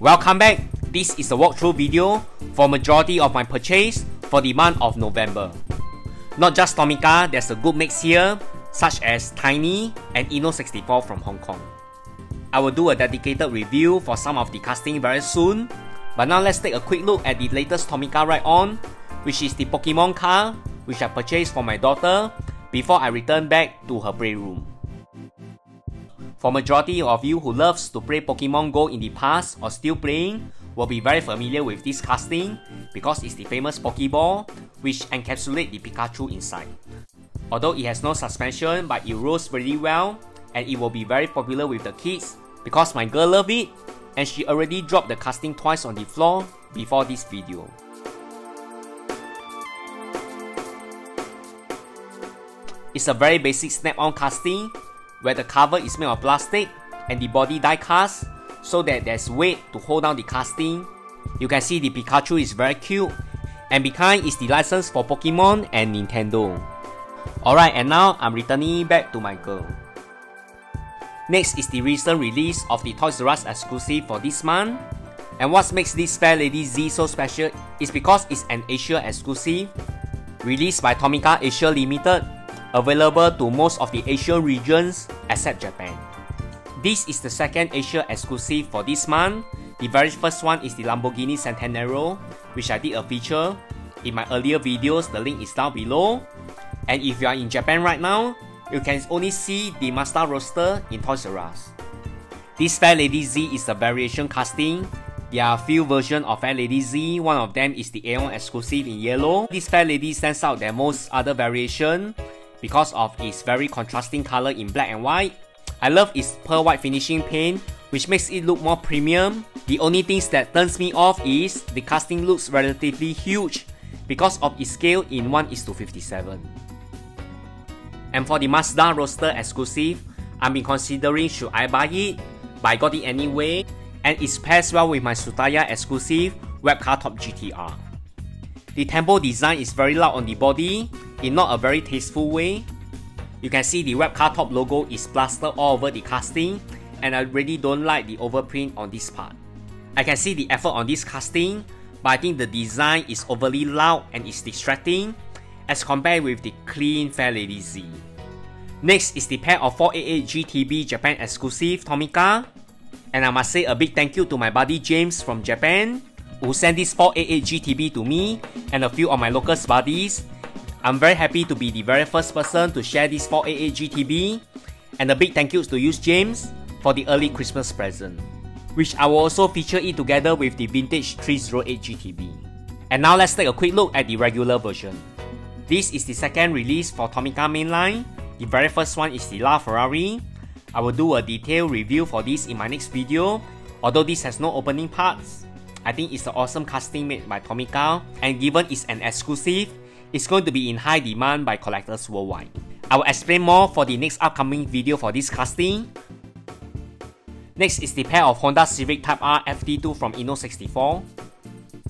Welcome back. This is a walkthrough video for majority of my purchase for the month of November. Not just Tomica, there's a good mix here, such as Tiny and Inno64 from Hong Kong. I will do a dedicated review for some of the casting very soon, but now let's take a quick look at the latest Tomica ride-on, which is the Pokemon car, which I purchased for my daughter before I return back to her playroom. For majority of you who loves to play Pokemon Go in the past or still playing, will be very familiar with this casting because it's the famous Pokeball which encapsulates the Pikachu inside. Although it has no suspension, but it rolls really well and it will be very popular with the kids because my girl loves it and she already dropped the casting twice on the floor before this video. It's a very basic snap-on casting where the cover is made of plastic and the body die cast so that there's weight to hold down the casting. You can see the Pikachu is very cute, and behind is the license for Pokemon and Nintendo. Alright, and now I'm returning back to my girl. Next is the recent release of the Toys R Us exclusive for this month. And what makes this Fair Lady Z so special is because it's an Asia exclusive, released by Tomica Asia Limited, available to most of the Asian regions except Japan. This is the second Asia exclusive for this month. The very first one is the Lamborghini Centenario, which I did a feature in my earlier videos. The link is down below. And if you are in Japan right now, you can only see the Mazda Roadster in Toys R Us. This Fair Lady Z is a variation casting. There are a few versions of Fair Lady Z. One of them is the Aeon exclusive in yellow. This Fair Lady stands out than most other variations because of its very contrasting color in black and white. I love its pearl white finishing paint, which makes it look more premium. The only thing that turns me off is the casting looks relatively huge because of its scale in 1:57. And for the Mazda Roadster exclusive, I've been considering should I buy it, but I got it anyway, and it pairs well with my Tsutaya exclusive Webcar Top GTR. The tempo design is very loud on the body, in not a very tasteful way. You can see the Webcar Top logo is plastered all over the casting, and I really don't like the overprint on this part. I can see the effort on this casting, but I think the design is overly loud and is distracting as compared with the clean Fair Lady Z. Next is the pair of 488 GTB Japan exclusive Tomica, and I must say a big thank you to my buddy James from Japan who sent this 488 GTB to me and a few of my local buddies. I'm very happy to be the very first person to share this 488 GTB, and a big thank you to you James for the early Christmas present, which I will also feature it together with the vintage 308 GTB. And now let's take a quick look at the regular version. This is the second release for Tomica mainline. The very first one is the Laferrari. I will do a detailed review for this in my next video. Although this has no opening parts, I think it's an awesome casting made by Tomica, and given it's an exclusive, it's going to be in high demand by collectors worldwide. I will explain more for the next upcoming video for this casting. Next is the pair of Honda Civic Type R FD2 from Inno64.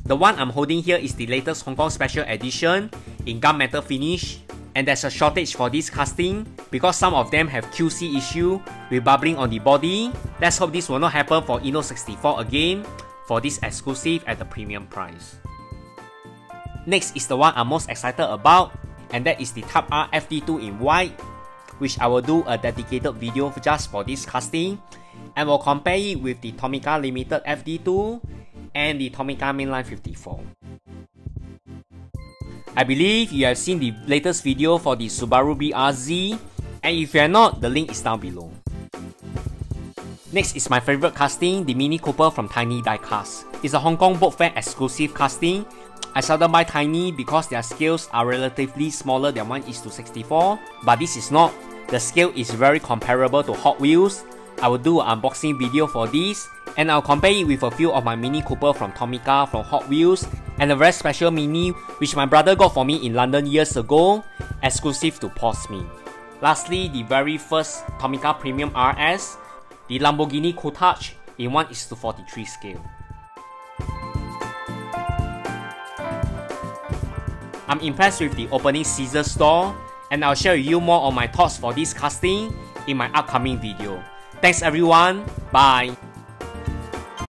The one I'm holding here is the latest Hong Kong Special Edition in gunmetal finish, and there's a shortage for this casting because some of them have QC issue with bubbling on the body. Let's hope this will not happen for Inno64 again for this exclusive at the premium price. Next is the one I'm most excited about, and that is the Type R FD2 in white, which I will do a dedicated video just for this casting, and will compare it with the Tomica Limited FD2 and the Tomica Mainline 54. I believe you have seen the latest video for the Subaru BRZ, and if you are not, the link is down below. Next is my favorite casting, the Mini Cooper from Tiny Diecast. It's a Hong Kong Boat Fair exclusive casting. I seldom buy Tiny because their scales are relatively smaller than 1:64, but this is not. The scale is very comparable to Hot Wheels. I will do an unboxing video for this, and I'll compare it with a few of my Mini Cooper from Tomica from Hot Wheels, and a very special Mini which my brother got for me in London years ago, exclusive to Postme. Lastly, the very first Tomica Premium RS, the Lamborghini Countach in 1:43 scale. I'm impressed with the opening Caesar store, and I'll share with you more on my thoughts for this casting in my upcoming video. Thanks everyone, bye!